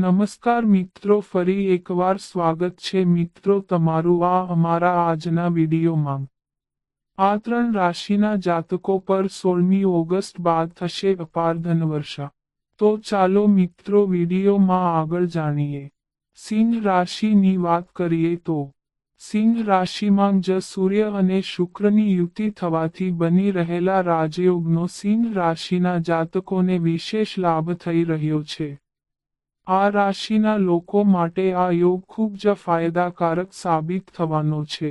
નમસ્કાર મિત્રો, ફરી એકવાર સ્વાગત છે મિત્રો તમારું આ અમારા આજના વિડીયોમાં। આ 3 રાશિના જાતકો પર 16મી ઓગસ્ટ બાદ થશે અપાર ધનવર્ષા। તો ચાલો મિત્રો વિડીયોમાં આગળ જાણીએ। સિંહ રાશિની વાત કરીએ તો સિંહ રાશિમાં જ સૂર્ય અને શુક્રની યુતિ થવાથી બની રહેલા રાજયોગનો સિંહ રાશિના જાતકોને વિશેષ લાભ થઈ રહ્યો છે। આ રાશિના લોકો માટે આ યોગ ખૂબ જ ફાયદાકારક સાબિત થવાનો છે।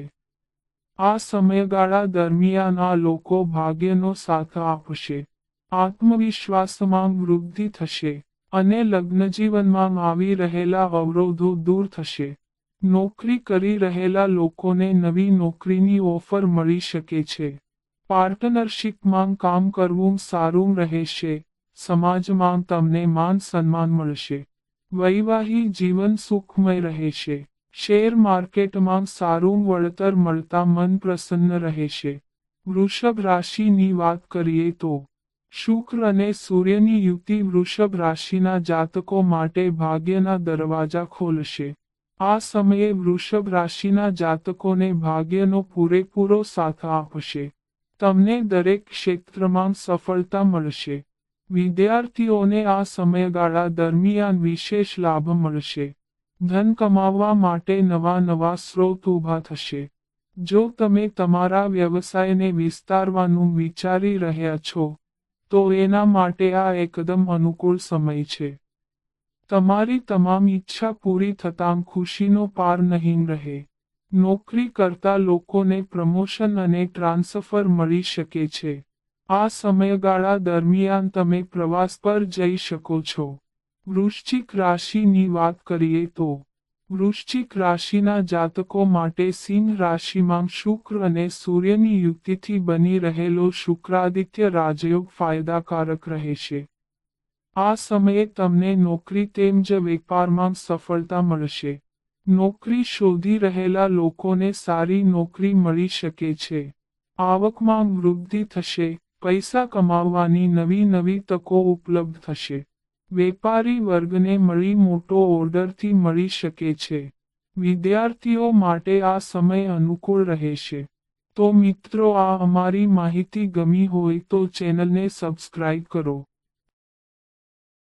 આ સમયગાળા દરમિયાન આ લોકો ભાગ્યનો સાથ આપશે, આત્મવિશ્વાસમાં વૃદ્ધિ થશે અને લગ્નજીવનમાં આવી રહેલા અવરોધો દૂર થશે। નોકરી કરી રહેલા લોકોને નવી નોકરીની ઓફર મળી શકે છે। પાર્ટનરશિપમાં કામ કરવું સારું રહેશે। સમાજમાં તમને માન સન્માન મળશે। વૈવાહિક જીવન સુખમય રહેશે। શેર માર્કેટમાં સારું વળતર મળતા મન પ્રસન્ન રહેશે। વૃષભ રાશિની વાત કરીએ તો શુક્ર અને સૂર્યની યુતિ વૃષભ રાશિના જાતકો માટે ભાગ્યના દરવાજા ખોલશે। આ સમયે વૃષભ રાશિના જાતકોને ભાગ્યનો પૂરેપૂરો સાથ આપશે। તમને દરેક ક્ષેત્રમાં સફળતા મળશે। વિદ્યાર્થીઓને આ સમયગાળા દરમિયાન વિશેષ લાભ મળશે। ધન કમાવવા માટે નવા સ્ત્રોત ઊભા થશે। જો તમે તમારા વ્યવસાયને વિસ્તારવાનું વિચારી રહ્યા છો, તો એના માટે આ એકદમ અનુકૂળ સમય છે। તમારી તમામ ઈચ્છા પૂરી થતાં ખુશીનો પાર નહીં રહે। નોકરી કરતા લોકોને પ્રમોશન અને ટ્રાન્સફર મળી શકે છે। આ સમયગાળા દરમિયાન તમે પ્રવાસ પર જઈ શકો છો। વૃશ્ચિક રાશિની વાત કરીએ તો વૃશ્ચિક રાશિના જાતકો માટે સિંહ રાશિમાં શુક્ર અને સૂર્યની યુતિથી બની રહેલો શુક્રાદિત્ય રાજયોગ ફાયદાકારક રહેશે। આ સમયે તમને નોકરી તેમજ વેપારમાં સફળતા મળશે। નોકરી શોધી રહેલા લોકોને સારી નોકરી મળી શકે છે। આવકમાં વૃદ્ધિ થશે। પૈસા કમાવવાની નવી તકો ઉપલબ્ધ થશે। વેપારી વર્ગને મળી મોટો ઓર્ડરથી મળી શકે છે। વિદ્યાર્થીઓ માટે આ સમય અનુકૂળ રહેશે। તો મિત્રો, આ અમારી માહિતી ગમી હોય તો ચેનલને સબસ્ક્રાઇબ કરો।